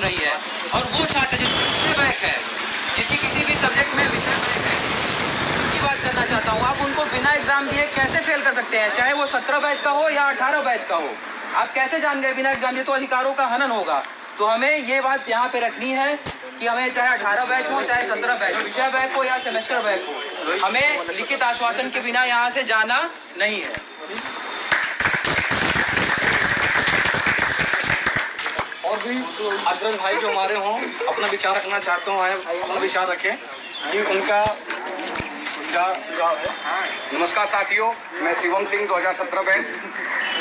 रही है, और वो छात्र जिसका विषय बैक है, जिसकी किसी भी सब्जेक्ट में विषय बैक है, की बात करना चाहता हूँ। आप उनको बिना एग्जाम दिए कैसे फेल कर सकते हैं, चाहे वो 17 बैच का हो या 18 बैच का हो? आप कैसे जान गए बिना एग्जाम दिए? तो अधिकारों का हनन होगा। तो हमें ये बात यहाँ पे रखनी है कि हमें चाहे 18 बैच हो चाहे 17 बैच, विषय बैच हो या सेमेस्टर बैच हो, हमें लिखित आश्वासन के बिना यहाँ से जाना नहीं है। और भी अग्रज भाई जो हमारे हों अपना विचार रखना चाहते हो, अपना विचार रखें कि उनका क्या सुझाव है। नमस्कार साथियों, मैं शिवम सिंह 2017 बैच।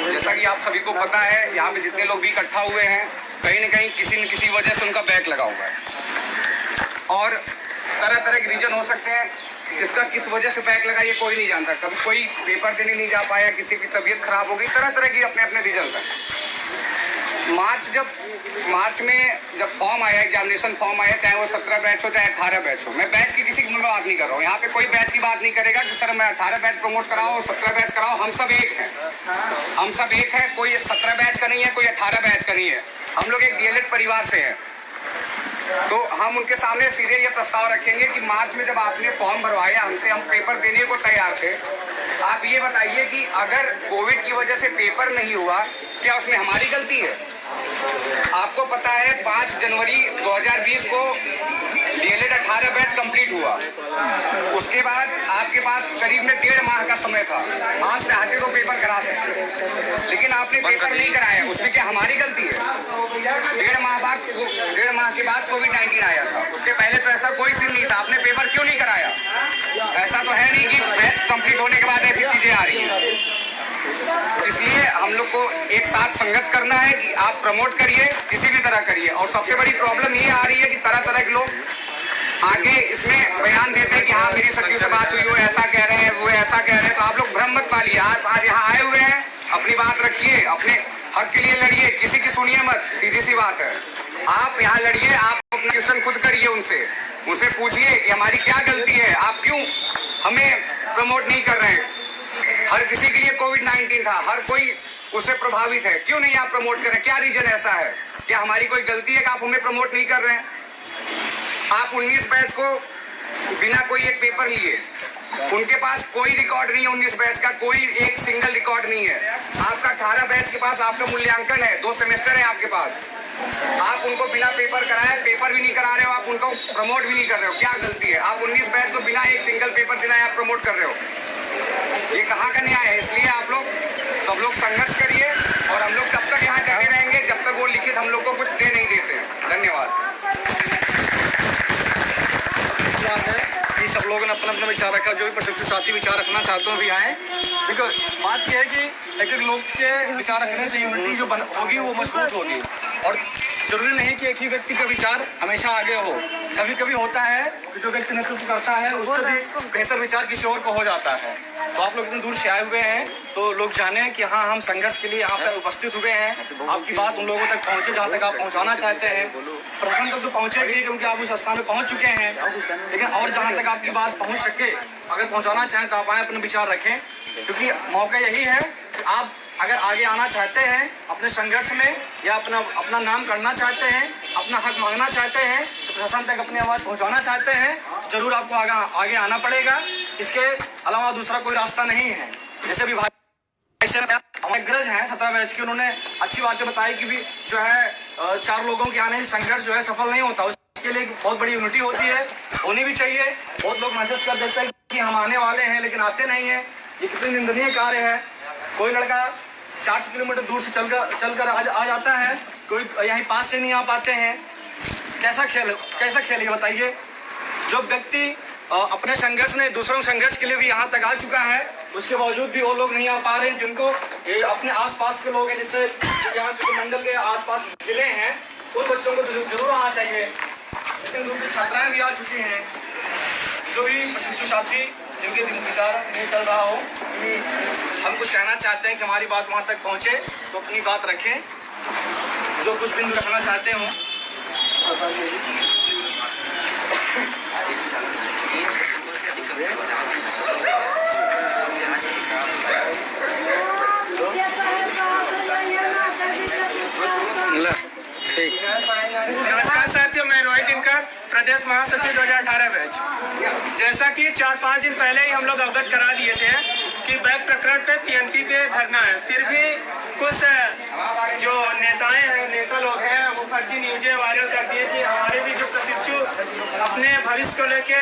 जैसा कि आप सभी को पता है, यहाँ पे जितने लोग भी इकट्ठा हुए हैं, कहीं न कहीं किसी न किसी वजह से उनका बैक लगा हुआ है और तरह तरह के रीजन हो सकते हैं। किसका किस वजह से बैक लगा ये कोई नहीं जानता। कभी कोई पेपर देने नहीं जा पाया, किसी की तबीयत खराब हो गई, तरह तरह की अपने अपने रीजन हैं। मार्च में जब फॉर्म आया, एग्जामिनेशन फॉर्म आया, चाहे वो 17 बैच हो चाहे 18 बैच हो, मैं बैच की किसी की बात नहीं कर रहा हूँ। यहाँ पे कोई बैच की बात नहीं करेगा कि सर मैं 18 बैच प्रमोट कराओ 17 बैच कराओ, हम सब एक हैं। हम सब एक हैं, कोई 17 बैच का नहीं है, कोई 18 बैच का नहीं है। हम लोग एक डीएलएड परिवार से हैं। तो हम उनके सामने सीधे ये प्रस्ताव रखेंगे कि मार्च में जब आपने फॉर्म भरवाया हमसे, हम पेपर देने को तैयार थे। आप ये बताइए कि अगर कोविड की वजह से पेपर नहीं हुआ, क्या उसमें हमारी गलती है? आपको पता है 5 जनवरी 2020 को डीएलएड 18 बैच कंप्लीट हुआ। उसके बाद आपके पास करीब में 1.5 माह का समय था। आज चाहते तो पेपर करा सकते, लेकिन आपने पेपर नहीं कराया। उसमें क्या हमारी गलती है? 1.5 माह के बाद कोविड-19 आया था। उसके पहले तो ऐसा कोई सीन नहीं था। आपने पेपर क्यों नहीं कराया? ऐसा तो है नहीं कि बैच कंप्लीट होने के बाद ऐसी चीजें आ रही हैं। इसलिए हम लोग को एक साथ संघर्ष करना है कि आप प्रमोट करिए, किसी भी तरह करिए। और सबसे बड़ी प्रॉब्लम ये आ रही है कि तरह तरह के लोग आगे इसमें बयान देते हैं कि हाँ मेरी सचिव से बात हुई, वो ऐसा कह रहे हैं, वो ऐसा कह रहे हैं। तो आप लोग भ्रम मत पालिए। आज यहाँ आए हुए हैं, अपनी बात रखिए, अपने हक के लिए लड़िए, किसी की सुनिए मत। सीधी सी बात है, आप यहाँ लड़िए, आप अपना क्वेश्चन खुद करिए, उनसे पूछिए कि हमारी क्या गलती है, आप क्यों हमें प्रमोट नहीं कर रहे हैं। हर किसी के लिए कोविड-19 था, हर कोई उससे प्रभावित है, क्यों नहीं आप प्रमोट कर रहे हैं? क्या रीजन ऐसा है? क्या हमारी कोई गलती है कि आप हमें प्रमोट नहीं कर रहे हैं? आप 19 बैच को बिना कोई एक पेपर लिए, उनके पास कोई रिकॉर्ड नहीं है। 19 बैच का कोई एक सिंगल रिकॉर्ड नहीं है। आपका 18 बैच के पास आपका मूल्यांकन है, 2 सेमेस्टर है आपके पास। आप उनको बिना पेपर कराए, पेपर भी नहीं करा रहे हो, आप उनको प्रमोट भी नहीं कर रहे हो। क्या गलती है? आप 19 बैच को बिना एक सिंगल पेपर दिलाए आप प्रमोट कर रहे हो। ये कहाँ का न्याय है? इसलिए आप लोग सब लोग संघर्ष करिए और हम लोग तब तक यहाँ डटे रहेंगे जब तक वो लिखित हम लोग को कुछ दे नहीं देते हैं। धन्यवाद। कि सब लोगों ने अपना अपना विचार रखा। जो भी प्रशिक्षु साथी विचार रखना चाहते हो भी आए। देखो बात यह है कि एक लोग के विचार रखने से यूनिटी जो होगी वो मजबूत होगी। और जरूरी नहीं कि एक ही व्यक्ति का विचार हमेशा आगे हो। कभी कभी होता है कि जो व्यक्ति नेतृत्व करता है उससे भी बेहतर विचार किसी और को हो जाता है। तो आप लोग इतने दूर से आए हुए हैं तो लोग जाने कि हाँ हम संघर्ष के लिए यहाँ पर उपस्थित हुए हैं। आपकी बात उन लोगों तक पहुँचे जहाँ तक आप पहुँचाना चाहते हैं। प्रशासन तक तो पहुँचेगी क्योंकि आप उस स्थान में पहुँच चुके हैं, लेकिन और जहाँ तक आपकी बात पहुँच सके, अगर पहुँचाना चाहें तो आप आए, अपने विचार रखें। क्योंकि मौका यही है कि आप अगर आगे आना चाहते हैं अपने संघर्ष में या अपना नाम करना चाहते हैं, अपना हक मांगना चाहते हैं, तो प्रशासन तक अपनी आवाज़ पहुंचाना चाहते हैं, जरूर आपको आगे आना पड़ेगा। इसके अलावा दूसरा कोई रास्ता नहीं है। जैसे भी भाई अग्रज हैं 17 बैच के, उन्होंने अच्छी बातें बताई कि भी जो है 4 लोगों के आने से संघर्ष जो है सफल नहीं होता। उसके लिए बहुत बड़ी यूनिटी होती है, होनी भी चाहिए। बहुत लोग मैसेज कर देते हैं कि हम आने वाले हैं लेकिन आते नहीं हैं। ये कितनी निंदनीय कार्य है। कोई लड़का 400 किलोमीटर दूर से चलकर आ जाता है, कोई यहीं पास से नहीं आ पाते हैं। कैसा खेल ये बताइए। जो व्यक्ति अपने संघर्ष में दूसरों संघर्ष के लिए भी यहाँ तक आ चुका है, उसके बावजूद भी वो लोग नहीं आ पा रहे हैं जिनको अपने आसपास के लोग हैं, जिससे यहाँ के मंडल के आसपास जिले हैं, उन बच्चों को जरूर आना चाहिए। लेकिन दूसरी छात्राएं भी आ चुकी हैं। जो भी प्रशिक्षु साथी जिनके विचार नहीं चल रहा हो, हम कुछ कहना चाहते हैं कि हमारी बात वहाँ तक पहुँचे, तो अपनी बात रखें। जो कुछ बिंदु रखना चाहते हो नमस्कार साथियों, मैं रोहित दिनकर, प्रदेश महासचिव 2018 बैच। जैसा कि 4-5 दिन पहले ही हम लोग अवगत करा दिए थे कि बैग प्रकरण पे पीएनपी पे धरना है, फिर भी कुछ जो नेताएं हैं, नेता लोग हैं, वो फर्जी न्यूज़ें वायरल कर दिए कि हमारे भी जो प्रशिक्षु अपने भविष्य को लेके